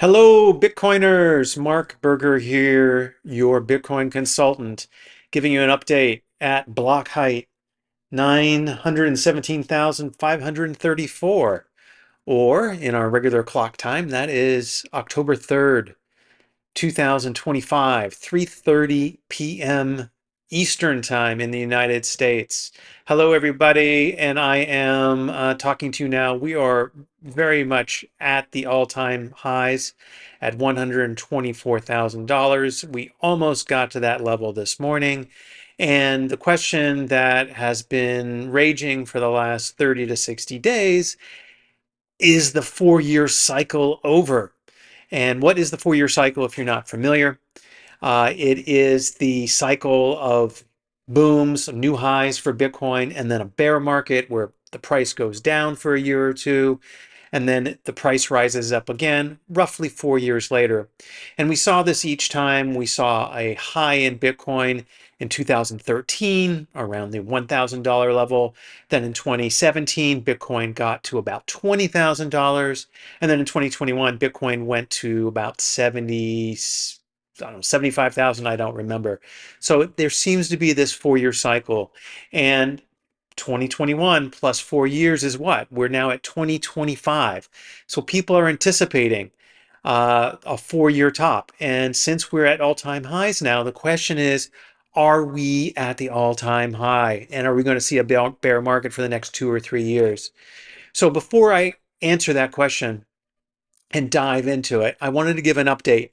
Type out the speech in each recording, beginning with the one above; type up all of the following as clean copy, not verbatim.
Hello, Bitcoiners. Mark Berger here, your Bitcoin consultant, giving you an update at block height 917,534, or in our regular clock time, that is October 3rd, 2025, 3:30 p.m. Eastern Time in the United States. Hello, everybody, and I am talking to you now. We are very much at the all-time highs at $124,000. We almost got to that level this morning. And the question that has been raging for the last 30 to 60 days is the 4-year cycle over? And what is the 4-year cycle if you're not familiar? It is the cycle of booms, new highs for Bitcoin, and then a bear market where the price goes down for a year or two, and then the price rises up again roughly 4 years later. And we saw this each time. We saw a high in Bitcoin in 2013 around the $1,000 level. Then in 2017, Bitcoin got to about $20,000. And then in 2021, Bitcoin went to about 75,000, I don't remember. So there seems to be this 4-year cycle. And 2021 plus 4 years is what? We're now at 2025. So people are anticipating a 4-year top. And since we're at all-time highs now, the question is, are we at the all-time high? And are we going to see a bear market for the next 2 or 3 years? So before I answer that question and dive into it, I wanted to give an update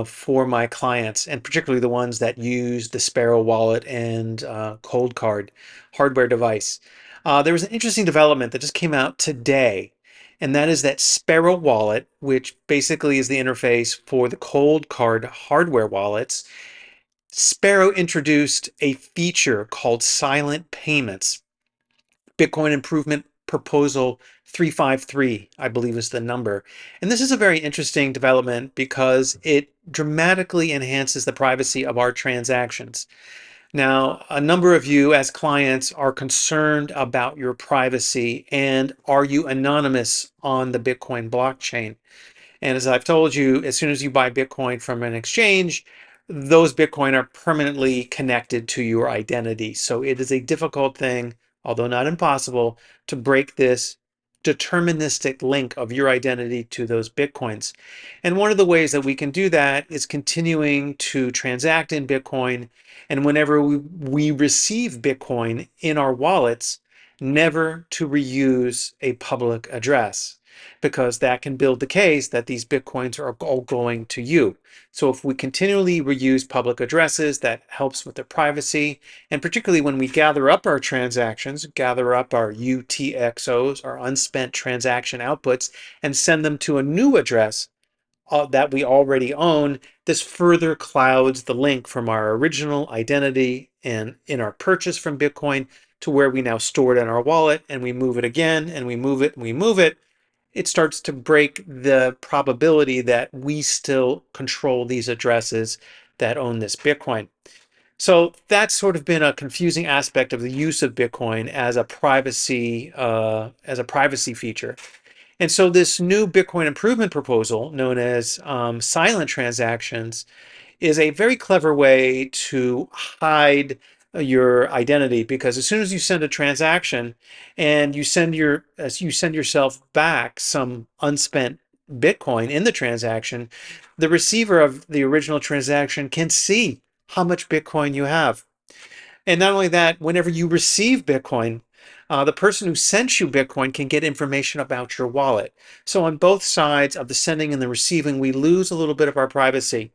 for my clients, and particularly the ones that use the Sparrow wallet and cold card hardware device. There was an interesting development that just came out today, and that is that Sparrow wallet, which basically is the interface for the cold card hardware wallets. Sparrow introduced a feature called silent payments. Bitcoin Improvement Proposal 353, I believe is the number. And this is a very interesting development because it dramatically enhances the privacy of our transactions. Now, a number of you as clients are concerned about your privacy, and are you anonymous on the Bitcoin blockchain? And as I've told you, as soon as you buy Bitcoin from an exchange, those Bitcoin are permanently connected to your identity. So it is a difficult thing, although not impossible, to break this deterministic link of your identity to those Bitcoins. And one of the ways that we can do that is continuing to transact in Bitcoin. And whenever we receive Bitcoin in our wallets, never to reuse a public address, because that can build the case that these Bitcoins are all going to you. So if we continually reuse public addresses, that helps with the privacy. And particularly when we gather up our transactions, gather up our UTXOs, our unspent transaction outputs, and send them to a new address that we already own, this further clouds the link from our original identity and in our purchase from Bitcoin to where we now store it in our wallet, and we move it again, and we move it, and we move it. It starts to break the probability that we still control these addresses that own this Bitcoin. So that's sort of been a confusing aspect of the use of Bitcoin as a privacy feature. And so this new Bitcoin improvement proposal, known as silent transactions, is a very clever way to hide your identity, because as soon as you send a transaction and you send yourself back some unspent Bitcoin in the transaction, the receiver of the original transaction can see how much Bitcoin you have. And not only that, whenever you receive Bitcoin, the person who sent you Bitcoin can get information about your wallet. So on both sides of the sending and the receiving, we lose a little bit of our privacy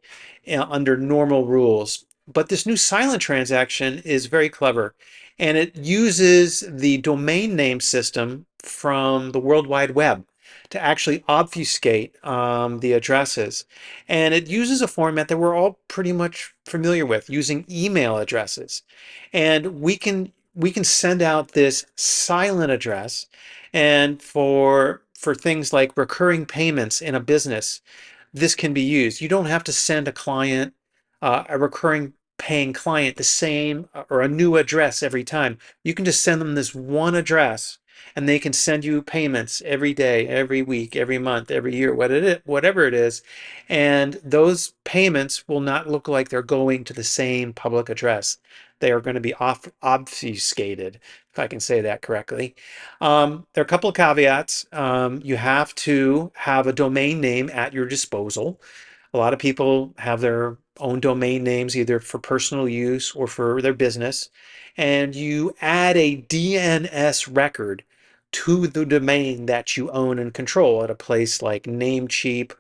under normal rules. But this new silent transaction is very clever, and it uses the domain name system from the World Wide Web to actually obfuscate the addresses. And it uses a format that we're all pretty much familiar with, using email addresses. And we can send out this silent address, and for things like recurring payments in a business, this can be used. You don't have to send a recurring paying client, the same or a new address every time. You can just send them this one address, and they can send you payments every day, every week, every month, every year, whatever it is. And those payments will not look like they're going to the same public address. They are going to be obfuscated, if I can say that correctly. There are a couple of caveats. You have to have a domain name at your disposal. A lot of people have their own domain names either for personal use or for their business. And you add a DNS record to the domain that you own and control at a place like Namecheap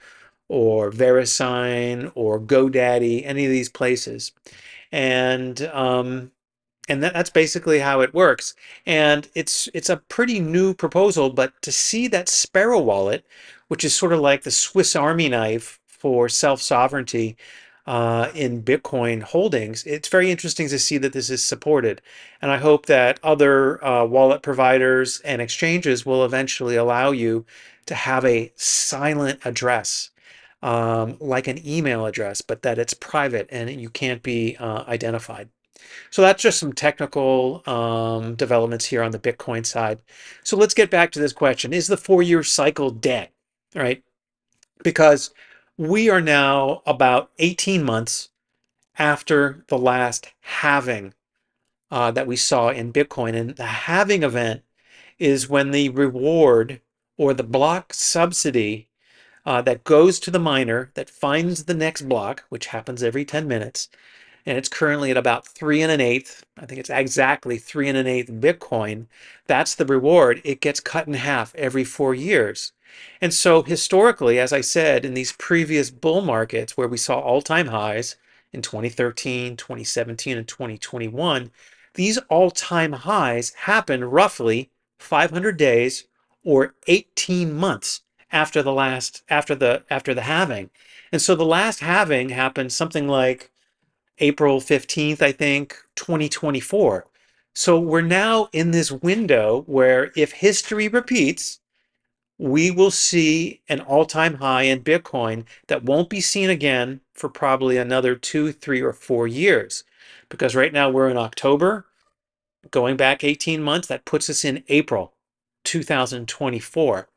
or VeriSign or GoDaddy, any of these places. And that's basically how it works. And it's a pretty new proposal, but to see that Sparrow wallet, which is sort of like the Swiss Army knife for self-sovereignty in Bitcoin holdings, it's very interesting to see that this is supported. And I hope that other wallet providers and exchanges will eventually allow you to have a silent address, like an email address, but that it's private and you can't be identified. So that's just some technical developments here on the Bitcoin side. So let's get back to this question. Is the 4-year cycle dead? All right. Because we are now about 18 months after the last halving that we saw in Bitcoin. And the halving event is when the reward or the block subsidy that goes to the miner that finds the next block, which happens every 10 minutes, and it's currently at about 3 1/8. I think it's exactly 3 1/8 Bitcoin. That's the reward. It gets cut in half every 4 years. And so historically, as I said, in these previous bull markets where we saw all-time highs in 2013, 2017, and 2021, these all-time highs happen roughly 500 days or 18 months after the halving. And so the last halving happened something like April 15th, I think, 2024. So we're now in this window where if history repeats, we will see an all-time high in Bitcoin that won't be seen again for probably another 2, 3, or 4 years. Because right now we're in October, going back 18 months, that puts us in April 2024.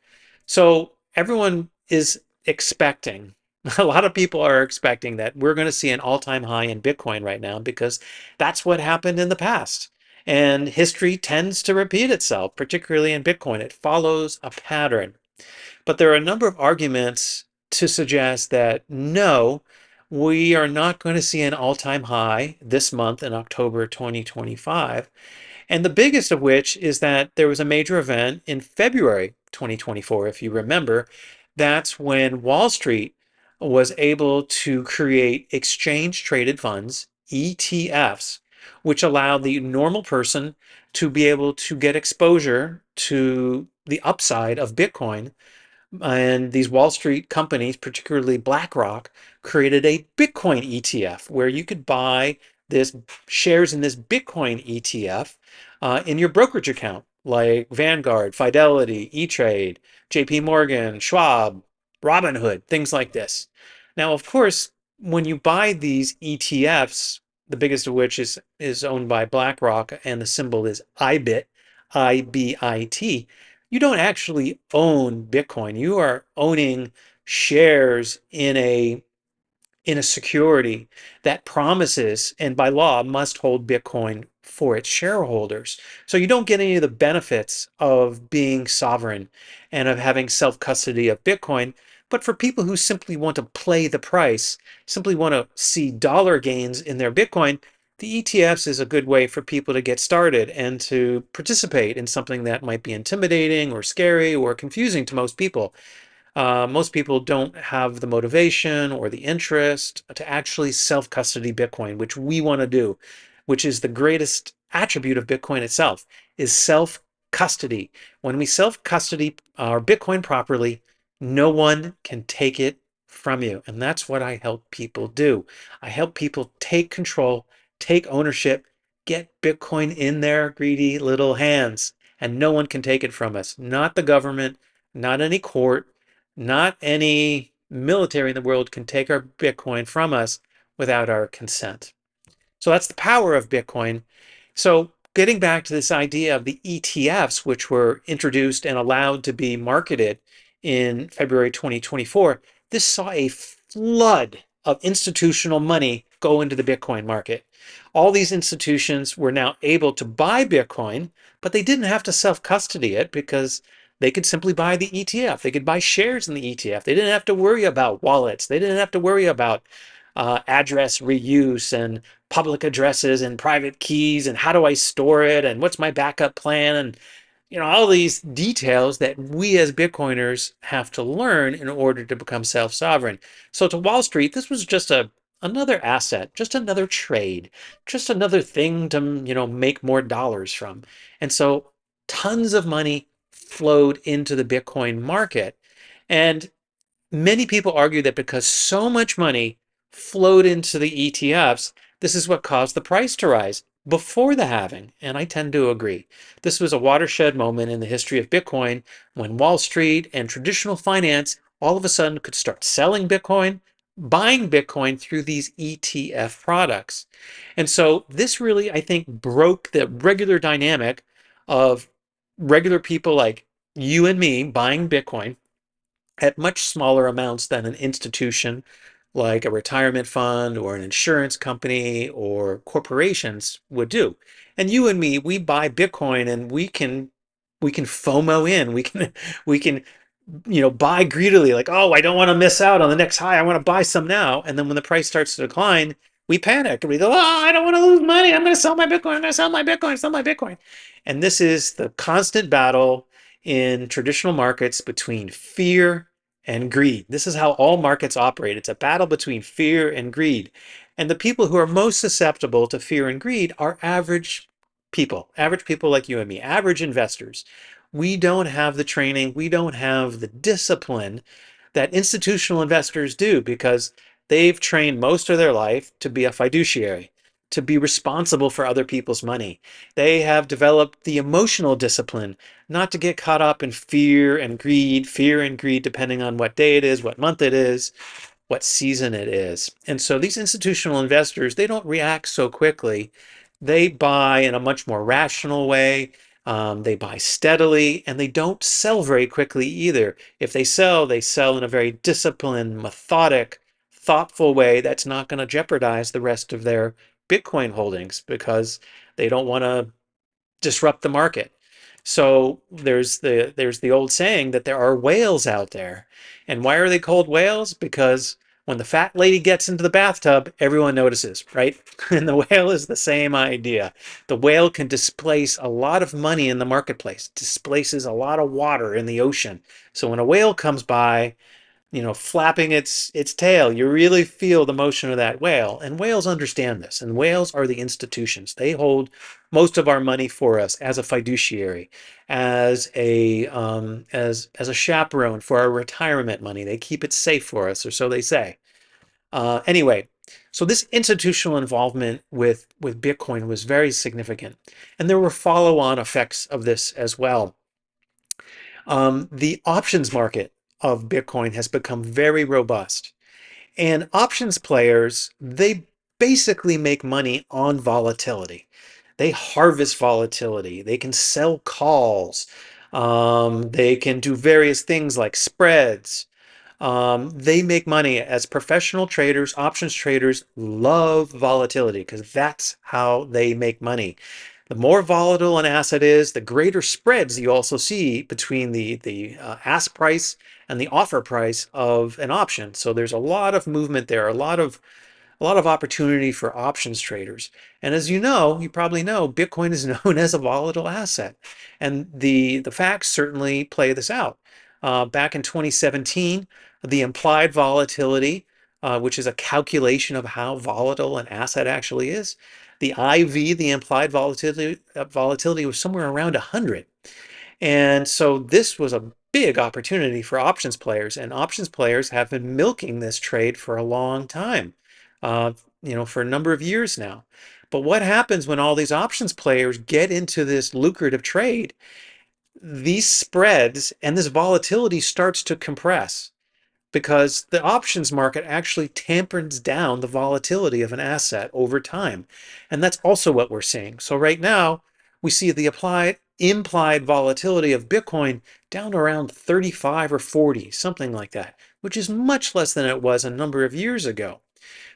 So everyone is expecting, a lot of people are expecting that we're going to see an all-time high in Bitcoin right now because that's what happened in the past. And history tends to repeat itself, particularly in Bitcoin. It follows a pattern. But there are a number of arguments to suggest that no, we are not going to see an all-time high this month in October 2025. And the biggest of which is that there was a major event in February 2024, if you remember. That's when Wall Street was able to create exchange traded funds, ETFs, which allowed the normal person to be able to get exposure to the upside of Bitcoin. And these Wall Street companies, particularly BlackRock, created a Bitcoin ETF where you could buy this shares in this Bitcoin ETF in your brokerage account, like Vanguard, Fidelity, E-Trade, JP Morgan, Schwab, Robinhood, things like this. Now, of course, when you buy these ETFs, the biggest of which is owned by BlackRock, and the symbol is IBIT, IBIT, you don't actually own Bitcoin. You are owning shares in a security that promises and by law must hold Bitcoin for its shareholders. So you don't get any of the benefits of being sovereign and of having self-custody of Bitcoin. But for people who simply want to play the price, simply want to see dollar gains in their Bitcoin, the ETFs is a good way for people to get started and to participate in something that might be intimidating or scary or confusing to most people. Most people don't have the motivation or the interest to actually self-custody Bitcoin, which we want to do, which is the greatest attribute of Bitcoin itself, is self-custody. When we self-custody our Bitcoin properly, no one can take it from you. And that's what I help people do. I help people take control, take ownership, get Bitcoin in their greedy little hands, and no one can take it from us. Not the government, not any court, not any military in the world can take our Bitcoin from us without our consent. So that's the power of Bitcoin. So getting back to this idea of the ETFs, which were introduced and allowed to be marketed in February 2024, this saw a flood of institutional money go into the Bitcoin market. All these institutions were now able to buy Bitcoin, but they didn't have to self-custody it because they could simply buy the ETF. They could buy shares in the ETF. They didn't have to worry about wallets. They didn't have to worry about address reuse and public addresses and private keys and how do I store it and what's my backup plan and all these details that we as Bitcoiners have to learn in order to become self-sovereign. So to Wall Street, this was just another asset, just another trade, just another thing to make more dollars from. And so tons of money flowed into the Bitcoin market. And many people argue that because so much money flowed into the ETFs, this is what caused the price to rise before the halving. And I tend to agree. This was a watershed moment in the history of Bitcoin when Wall Street and traditional finance all of a sudden could start selling Bitcoin, buying Bitcoin through these ETF products. And so this really, I think, broke the regular dynamic of regular people like you and me buying Bitcoin at much smaller amounts than an institution like a retirement fund or an insurance company or corporations would do. And you and me, we buy Bitcoin and we can FOMO in. We can buy greedily, like, oh, I don't want to miss out on the next high. I want to buy some now. And then when the price starts to decline, we panic and we go, oh, I don't want to lose money. I'm going to sell my Bitcoin. I'm going to sell my Bitcoin, sell my Bitcoin. And this is the constant battle in traditional markets between fear and greed. This is how all markets operate. It's a battle between fear and greed. And the people who are most susceptible to fear and greed are average people like you and me, average investors. We don't have the training, we don't have the discipline that institutional investors do because they've trained most of their life to be a fiduciary, to be responsible for other people's money. They have developed the emotional discipline not to get caught up in fear and greed, depending on what day it is, what month it is, what season it is. And so these institutional investors, they don't react so quickly. They buy in a much more rational way. They buy steadily and they don't sell very quickly either. If they sell in a very disciplined, methodic, thoughtful way that's not going to jeopardize the rest of their Bitcoin holdings because they don't want to disrupt the market. So there's the old saying that there are whales out there. And why are they called whales? Because when the fat lady gets into the bathtub, everyone notices, right? And the whale is the same idea. The whale can displace a lot of money in the marketplace, displaces a lot of water in the ocean. So when a whale comes by, flapping its tail, you really feel the motion of that whale. And whales understand this. And whales are the institutions. They hold most of our money for us as a fiduciary, as a chaperone for our retirement money. They keep it safe for us, or so they say. Anyway, so this institutional involvement with Bitcoin was very significant. And there were follow-on effects of this as well. The options market of Bitcoin has become very robust. And options players, they basically make money on volatility. They harvest volatility. They can sell calls. They can do various things like spreads. They make money as professional traders. Options traders love volatility because that's how they make money. The more volatile an asset is, the greater spreads you also see between the ask price and the offer price of an option. So there's a lot of movement there, a lot of opportunity for options traders. And as you probably know, Bitcoin is known as a volatile asset. And the facts certainly play this out. Back in 2017, the implied volatility, which is a calculation of how volatile an asset actually is, the IV, the implied volatility was somewhere around 100. And so this was a big opportunity for options players, and options players have been milking this trade for a long time, for a number of years now. But what happens when all these options players get into this lucrative trade? These spreads and this volatility starts to compress because the options market actually tampers down the volatility of an asset over time. And that's also what we're seeing. So right now, we see the implied volatility of Bitcoin down to around 35 or 40, something like that, which is much less than it was a number of years ago.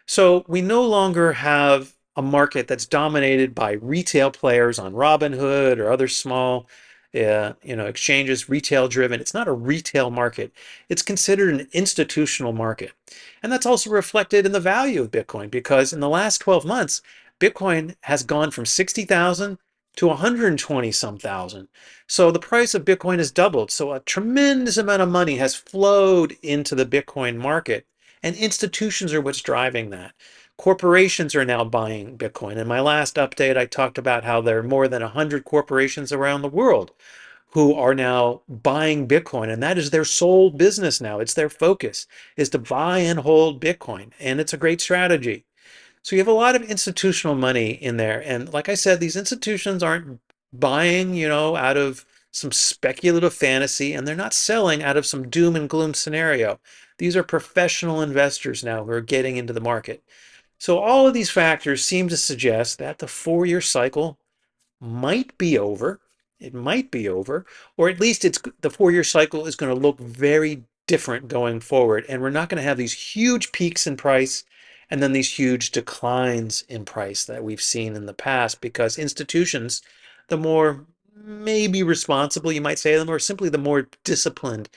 So we no longer have a market that's dominated by retail players on Robinhood or other small, exchanges, retail driven. It's not a retail market. It's considered an institutional market. And that's also reflected in the value of Bitcoin because in the last 12 months, Bitcoin has gone from 60,000 to 120 some thousand. So the price of Bitcoin has doubled. So a tremendous amount of money has flowed into the Bitcoin market. And institutions are what's driving that. Corporations are now buying Bitcoin. In my last update, I talked about how there are more than 100 corporations around the world who are now buying Bitcoin. And that is their sole business now. It's their focus is to buy and hold Bitcoin. And it's a great strategy. So you have a lot of institutional money in there. And like I said, these institutions aren't buying, out of some speculative fantasy, and they're not selling out of some doom and gloom scenario. These are professional investors now who are getting into the market. So all of these factors seem to suggest that the 4-year cycle might be over. It might be over, or at least the 4-year cycle is going to look very different going forward. And we're not going to have these huge peaks in price and then these huge declines in price that we've seen in the past because institutions, the more maybe responsible, you might say, or simply the more disciplined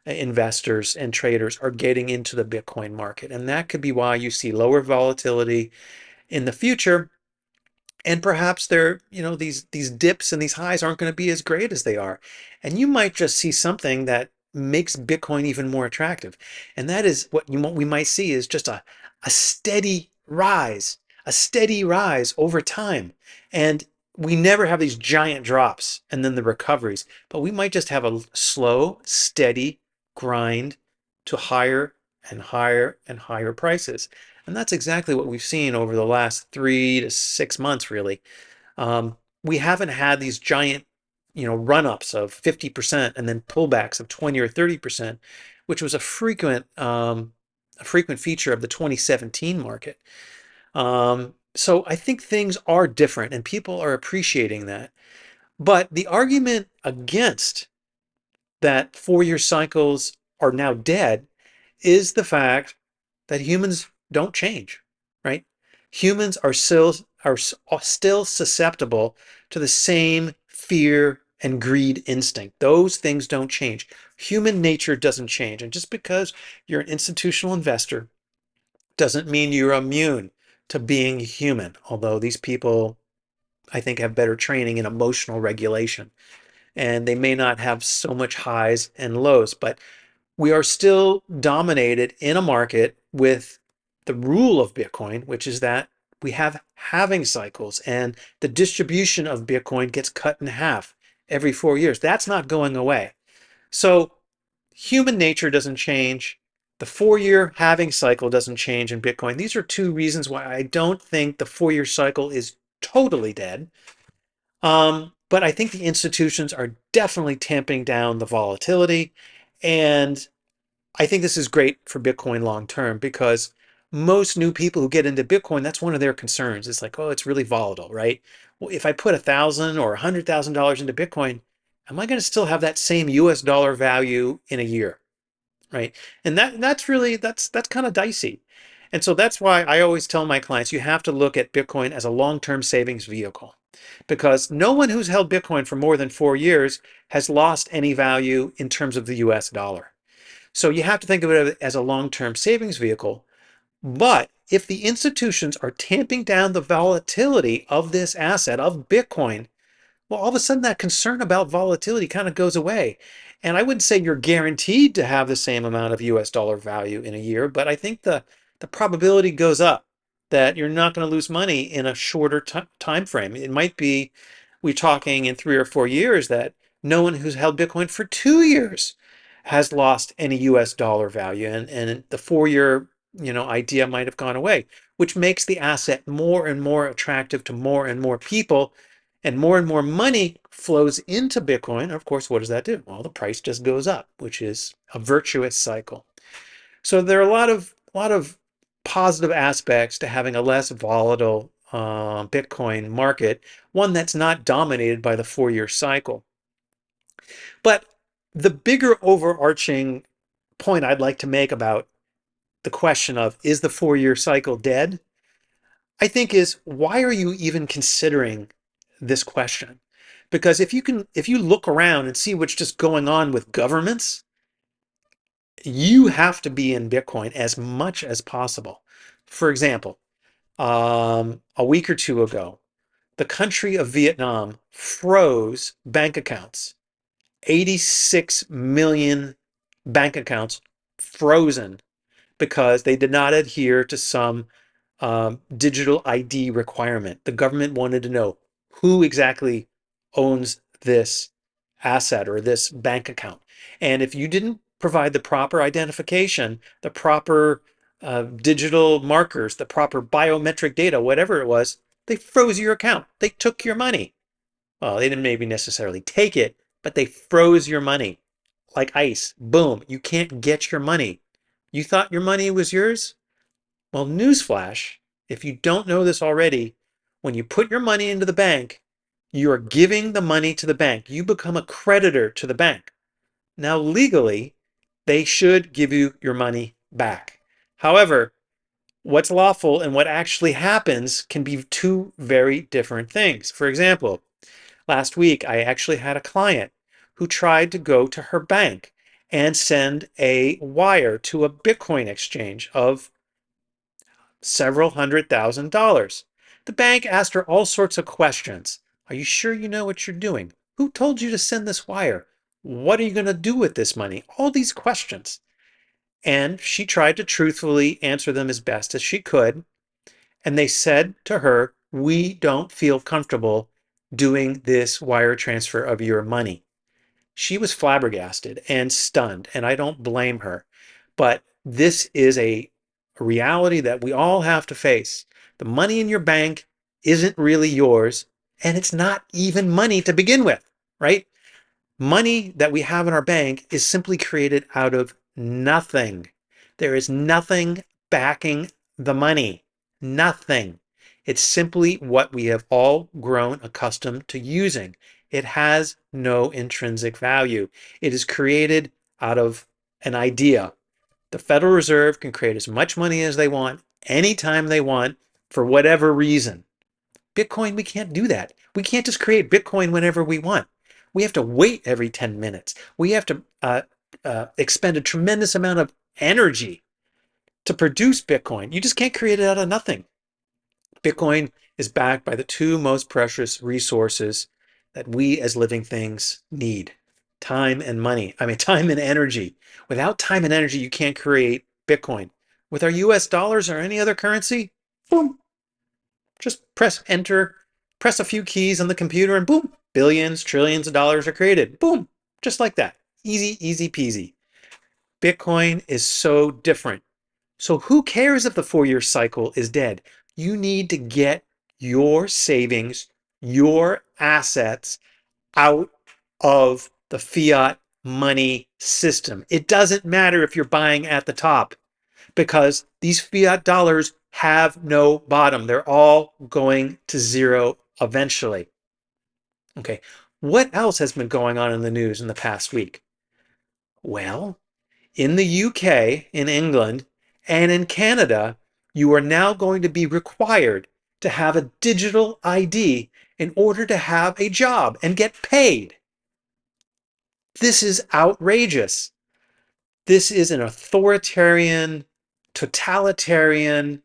investors and traders are getting into the Bitcoin market. And that could be why you see lower volatility in the future. And perhaps these dips and these highs aren't going to be as great as they are. And you might just see something that makes Bitcoin even more attractive. And that is what we might see is just a steady rise over time. And we never have these giant drops and then the recoveries, but we might just have a slow, steady grind to higher and higher and higher prices. And that's exactly what we've seen over the last 3 to 6 months, really. We haven't had these giant, run-ups of 50% and then pullbacks of 20 or 30%, which was a frequent feature of the 2017 market. So I think things are different and people are appreciating that. But the argument against that 4-year cycles are now dead is the fact that humans don't change, right? Humans are still susceptible to the same fear and greed instinct. Those things don't change. Human nature doesn't change. And just because you're an institutional investor doesn't mean you're immune to being human, although these people, I think, have better training in emotional regulation. And they may not have so much highs and lows, but we are still dominated in a market with the rule of Bitcoin, which is that we have halving cycles and the distribution of Bitcoin gets cut in half every 4 years. That's not going away. So human nature doesn't change. The 4-year halving cycle doesn't change in Bitcoin. These are two reasons why I don't think the 4-year cycle is totally dead. But I think the institutions are definitely tamping down the volatility. And I think this is great for Bitcoin long term because most new people who get into Bitcoin, that's one of their concerns. It's like, oh, it's really volatile, right? Well, if I put $1,000 or $100,000 into Bitcoin, am I going to still have that same US dollar value in a year, right? And that's kind of dicey. And so that's why I always tell my clients you have to look at Bitcoin as a long-term savings vehicle because no one who's held Bitcoin for more than 4 years has lost any value in terms of the US dollar. So you have to think of it as a long-term savings vehicle. But if the institutions are tamping down the volatility of this asset, of Bitcoin, well, all of a sudden that concern about volatility kind of goes away. And I wouldn't say you're guaranteed to have the same amount of US dollar value in a year, but I think the probability goes up that you're not going to lose money in a shorter time frame. It might be we're talking in 3 or 4 years that no one who's held Bitcoin for 2 years has lost any US dollar value. And the 4-year idea might have gone away, which makes the asset more and more attractive to more and more people and more money flows into Bitcoin. Of course, what does that do? Well, the price just goes up, which is a virtuous cycle. So there are a lot of positive aspects to having a less volatile Bitcoin market, one that's not dominated by the 4-year cycle. But the bigger overarching point I'd like to make about the question of, is the 4-year cycle dead? I think is, why are you even considering this question? Because if you look around and see what's just going on with governments, you have to be in Bitcoin as much as possible. For example, a week or two ago, the country of Vietnam froze bank accounts. 86 million bank accounts frozen because they did not adhere to some digital ID requirement. The government wanted to know who exactly owns this asset or this bank account. And if you didn't provide the proper identification, the proper digital markers, the proper biometric data, whatever it was, they froze your account. They took your money. Well, they didn't maybe necessarily take it, but they froze your money like ice. Boom, you can't get your money. You thought your money was yours? Well, newsflash, if you don't know this already, when you put your money into the bank, you are giving the money to the bank. You become a creditor to the bank. Now, legally, they should give you your money back. However, what's lawful and what actually happens can be two very different things. For example, last week, I actually had a client who tried to go to her bank and send a wire to a Bitcoin exchange of several $100,000. The bank asked her all sorts of questions. Are you sure you know what you're doing? Who told you to send this wire? What are you going to do with this money? All these questions. And she tried to truthfully answer them as best as she could. And they said to her, we don't feel comfortable doing this wire transfer of your money. She was flabbergasted and stunned, and I don't blame her. But this is a reality that we all have to face. The money in your bank isn't really yours, and it's not even money to begin with, right? Money that we have in our bank is simply created out of nothing. There is nothing backing the money. Nothing. It's simply what we have all grown accustomed to using. It has no intrinsic value. It is created out of an idea. The Federal Reserve can create as much money as they want, anytime they want, for whatever reason. Bitcoin, we can't do that. We can't just create Bitcoin whenever we want. We have to wait every 10 minutes. We have to expend a tremendous amount of energy to produce Bitcoin. You just can't create it out of nothing. Bitcoin is backed by the two most precious resources that we as living things need: time and money. I mean, time and energy. Without time and energy, you can't create Bitcoin. With our US dollars or any other currency, boom, just press enter, press a few keys on the computer, and boom, billions, trillions of dollars are created. Boom, just like that. Easy, easy peasy. Bitcoin is so different. So who cares if the 4-year cycle is dead? You need to get your savings, your assets out of the fiat money system. It doesn't matter if you're buying at the top, because these fiat dollars have no bottom. They're all going to zero eventually. Okay, what else has been going on in the news in the past week? Well, in the UK, in England, and in Canada, you are now going to be required to have a digital ID in order to have a job and get paid. This is outrageous. This is an authoritarian, totalitarian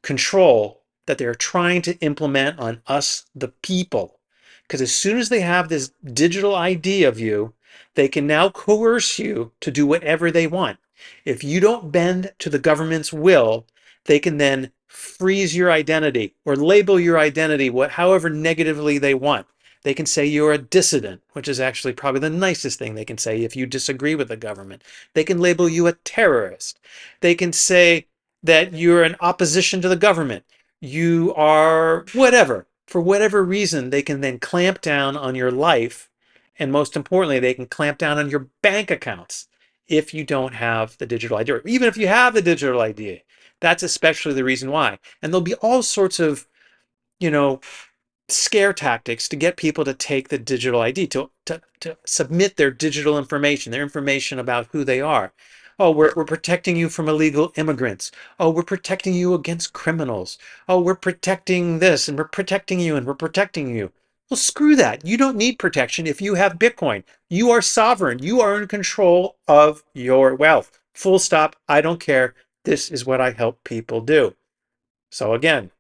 control that they're trying to implement on us, the people. Because as soon as they have this digital ID of you, they can now coerce you to do whatever they want. If you don't bend to the government's will, they can then freeze your identity or label your identity however negatively they want. They can say you're a dissident, which is actually probably the nicest thing they can say if you disagree with the government. They can label you a terrorist. They can say that you're in opposition to the government. You are whatever. For whatever reason, they can then clamp down on your life. And most importantly, they can clamp down on your bank accounts if you don't have the digital ID. Or even if you have the digital ID, that's especially the reason why. And there'll be all sorts of you know, scare tactics to get people to take the digital ID, to submit their digital information, their information about who they are. Oh, we're protecting you from illegal immigrants. Oh, we're protecting you against criminals. Oh, we're protecting this and we're protecting you and we're protecting you. Well, screw that. You don't need protection if you have Bitcoin. You are sovereign. You are in control of your wealth. Full stop. I don't care. This is what I help people do. So again,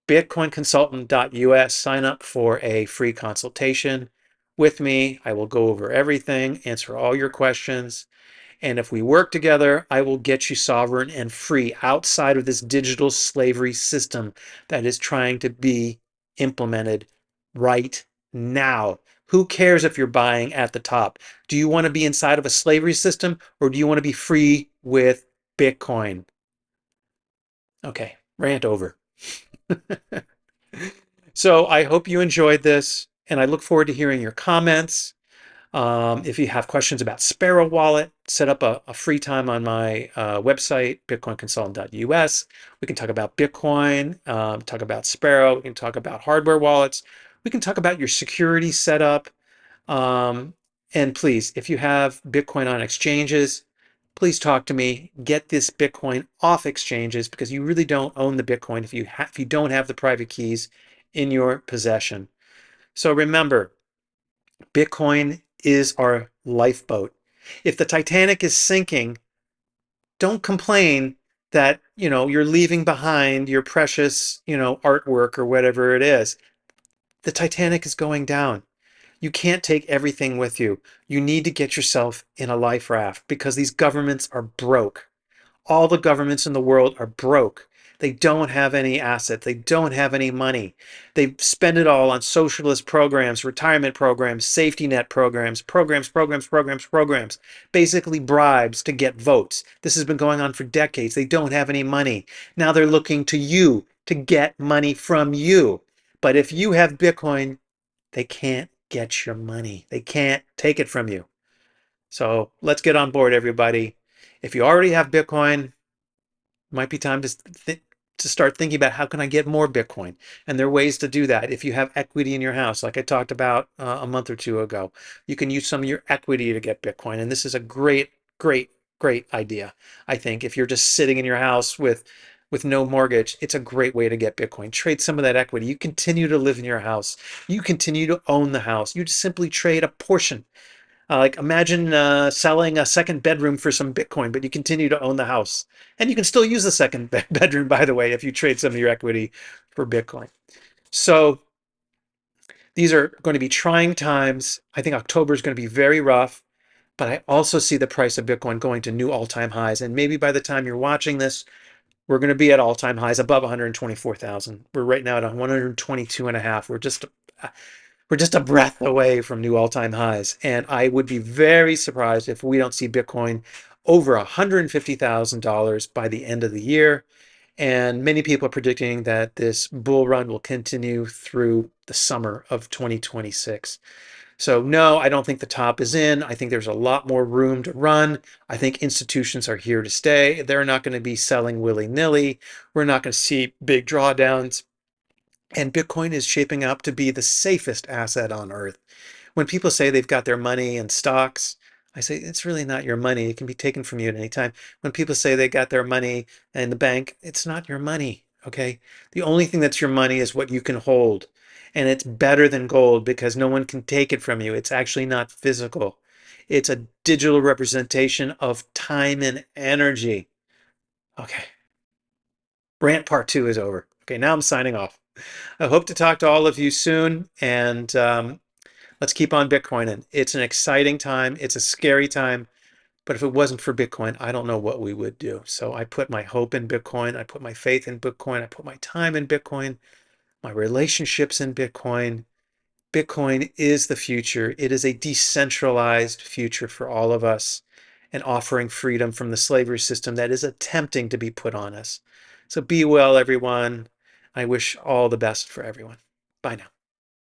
bitcoinconsultant.us. Sign up for a free consultation with me. I will go over everything, answer all your questions. And if we work together, I will get you sovereign and free outside of this digital slavery system that is trying to be implemented right now. Who cares if you're buying at the top? Do you want to be inside of a slavery system or do you want to be free with Bitcoin? Okay, rant over. So I hope you enjoyed this, and I look forward to hearing your comments. If you have questions about Sparrow Wallet, set up a free time on my website, bitcoinconsultant.us. We can talk about Bitcoin, talk about Sparrow. We can talk about hardware wallets. We can talk about your security setup. Um, and please, if you have Bitcoin on exchanges, please talk to me. Get this Bitcoin off exchanges because you really don't own the Bitcoin if you don't have the private keys in your possession. So remember, Bitcoin is our lifeboat. If the Titanic is sinking, don't complain that, you're leaving behind your precious, artwork or whatever it is. The Titanic is going down. You can't take everything with you. You need to get yourself in a life raft because these governments are broke. All the governments in the world are broke. They don't have any assets. They don't have any money. They spend it all on socialist programs, retirement programs, safety net programs, basically bribes to get votes. This has been going on for decades. They don't have any money. Now they're looking to you to get money from you. But if you have Bitcoin, they can't get your money. They can't take it from you. So let's get on board, everybody. If you already have Bitcoin, might be time to start thinking about how can I get more Bitcoin? And there are ways to do that. If you have equity in your house, like I talked about a month or two ago, you can use some of your equity to get Bitcoin. And this is a great, great, great idea. I think if you're just sitting in your house with no mortgage, it's a great way to get Bitcoin. Trade some of that equity. You continue to live in your house. You continue to own the house. You just simply trade a portion. Like imagine selling a second bedroom for some Bitcoin, but you continue to own the house. And you can still use the second bedroom, by the way, if you trade some of your equity for Bitcoin. So these are going to be trying times. I think October is going to be very rough, but I also see the price of Bitcoin going to new all-time highs. And maybe by the time you're watching this, we're going to be at all-time highs above 124,000. We're right now at 122 and a half. We're just a breath away from new all-time highs. And I would be very surprised if we don't see Bitcoin over $150,000 by the end of the year. And many people are predicting that this bull run will continue through the summer of 2026. So no, I don't think the top is in. I think there's a lot more room to run. I think institutions are here to stay. They're not going to be selling willy-nilly. We're not going to see big drawdowns. And Bitcoin is shaping up to be the safest asset on earth. When people say they've got their money in stocks, I say it's really not your money. It can be taken from you at any time. When people say they got their money in the bank, it's not your money. Okay. The only thing that's your money is what you can hold. And it's better than gold because no one can take it from you. It's actually not physical. It's a digital representation of time and energy. Okay. Rant part two is over. Okay. Now I'm signing off. I hope to talk to all of you soon, and let's keep on Bitcoining. It's an exciting time. It's a scary time, but if it wasn't for Bitcoin, I don't know what we would do. So I put my hope in Bitcoin. I put my faith in Bitcoin. I put my time in Bitcoin, my relationships in Bitcoin. Bitcoin is the future. It is a decentralized future for all of us and offering freedom from the slavery system that is attempting to be put on us. So be well, everyone. I wish all the best for everyone. Bye now.